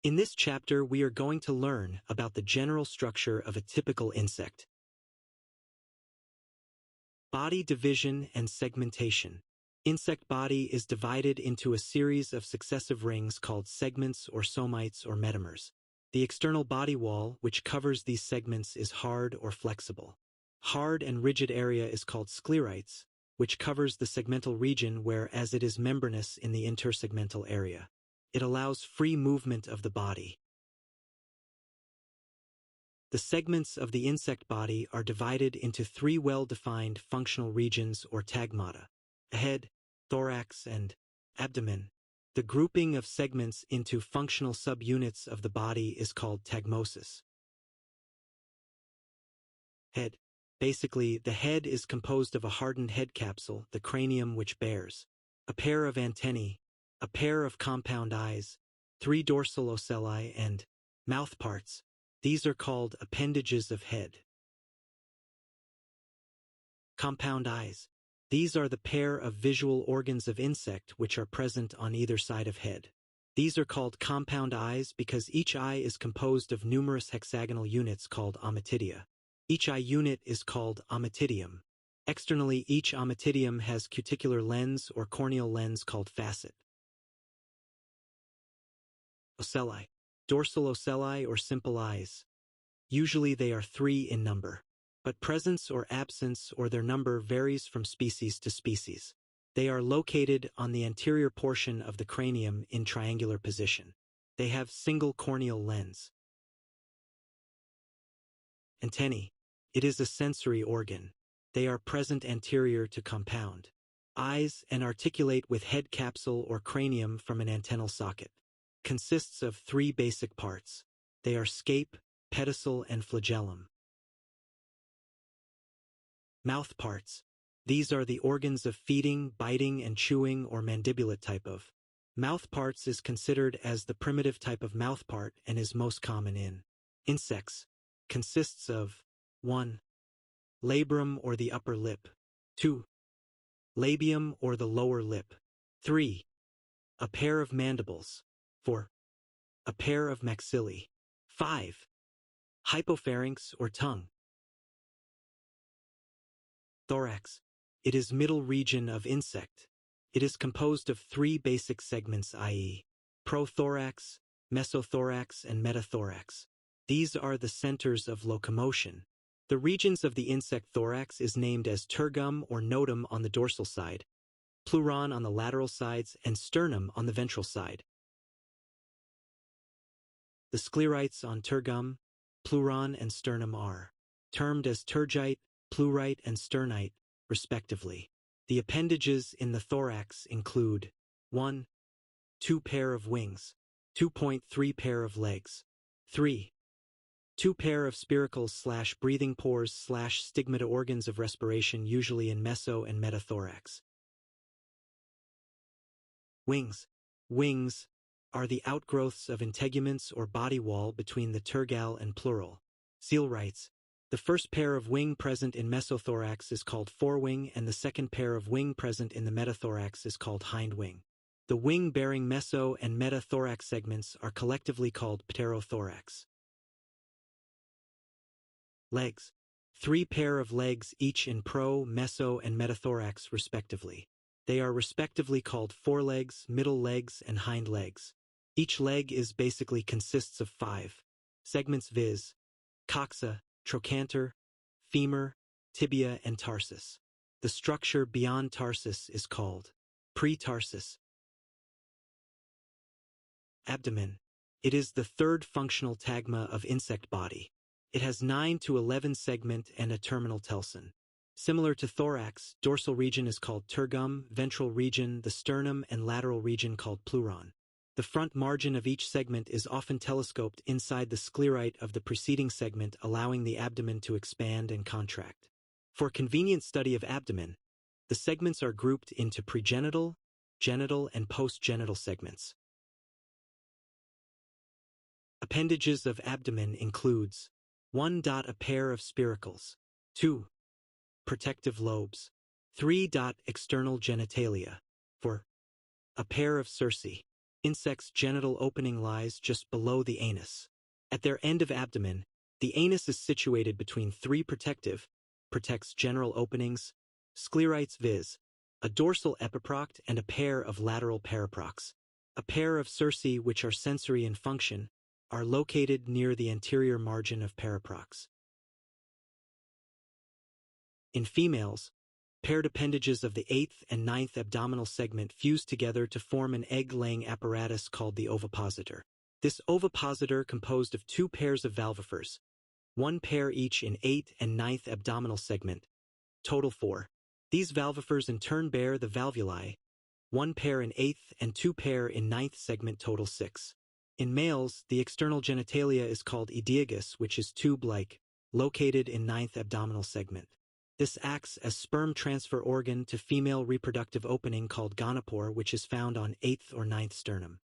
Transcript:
In this chapter, we are going to learn about the general structure of a typical insect. Body division and segmentation. Insect body is divided into a series of successive rings called segments or somites or metamers. The external body wall, which covers these segments, is hard or flexible. Hard and rigid area is called sclerites, which covers the segmental region, whereas it is membranous in the intersegmental area. It allows free movement of the body. The segments of the insect body are divided into three well-defined functional regions or tagmata: head, thorax, and abdomen. The grouping of segments into functional subunits of the body is called tagmosis. Head. Basically, the head is composed of a hardened head capsule, the cranium, which bears a pair of antennae, a pair of compound eyes, 3 dorsal ocelli, and mouth parts. These are called appendages of head. Compound eyes. These are the pair of visual organs of insect which are present on either side of head. These are called compound eyes because each eye is composed of numerous hexagonal units called ommatidia. Each eye unit is called ommatidium. Externally, each ommatidium has cuticular lens or corneal lens called facet. Ocelli. Dorsal ocelli or simple eyes. Usually they are 3 in number, but presence or absence or their number varies from species to species. They are located on the anterior portion of the cranium in triangular position. They have single corneal lens. Antennae. It is a sensory organ. They are present anterior to compound eyes and articulate with head capsule or cranium from an antennal socket. Consists of 3 basic parts. They are scape, pedicel, and flagellum. Mouth parts. These are the organs of feeding, biting, and chewing or mandibulate type of. Mouth parts is considered as the primitive type of mouth part and is most common in insects. Consists of 1. Labrum or the upper lip. 2. Labium or the lower lip. 3. A pair of mandibles. 4. A pair of maxillae. 5. Hypopharynx or tongue. Thorax. It is middle region of insect. It is composed of 3 basic segments, i.e. prothorax, mesothorax, and metathorax. These are the centers of locomotion. The regions of the insect thorax is named as tergum or notum on the dorsal side, pleuron on the lateral sides, and sternum on the ventral side. The sclerites on tergum, pleuron, and sternum are termed as tergite, pleurite, and sternite, respectively. The appendages in the thorax include 1. 2 pair of wings, 2.3 pair of legs, 3. 2 pair of spiracles/breathing pores/stigmata organs of respiration, usually in meso and metathorax. Wings. Wings are the outgrowths of integuments or body wall between the tergal and pleural. Coelurites. The first pair of wing present in mesothorax is called forewing, and the second pair of wing present in the metathorax is called hindwing. The wing-bearing meso and metathorax segments are collectively called pterothorax. Legs. 3 pair of legs each in pro, meso, and metathorax respectively. They are respectively called forelegs, middle legs, and hind legs. Each leg is basically consists of 5 segments, viz. Coxa, trochanter, femur, tibia, and tarsus. The structure beyond tarsus is called pretarsus. Abdomen. It is the 3rd functional tagma of insect body. It has 9 to 11 segment and a terminal telson. Similar to thorax, dorsal region is called tergum, ventral region, the sternum, and lateral region called pleuron. The front margin of each segment is often telescoped inside the sclerite of the preceding segment, allowing the abdomen to expand and contract. For convenient study of abdomen, the segments are grouped into pregenital, genital, and postgenital segments. Appendages of abdomen includes 1. A pair of spiracles. 2. Protective lobes. 3. External genitalia. 4. A pair of cerci. Insects' genital opening lies just below the anus. At their end of abdomen, the anus is situated between three protects general openings, sclerites viz., a dorsal epiproct and a pair of lateral paraprocs. A pair of cerci, which are sensory in function, are located near the anterior margin of paraprocs. In females, paired appendages of the 8th and 9th abdominal segment fuse together to form an egg-laying apparatus called the ovipositor. This ovipositor, composed of two pairs of valvifers, one pair each in 8th and 9th abdominal segment, total 4. These valvifers in turn bear the valvuli, one pair in 8th and two pair in 9th segment, total 6. In males, the external genitalia is called oediogus, which is tube-like, located in 9th abdominal segment. This acts as sperm transfer organ to female reproductive opening called gonopore, which is found on 8th or 9th sternum.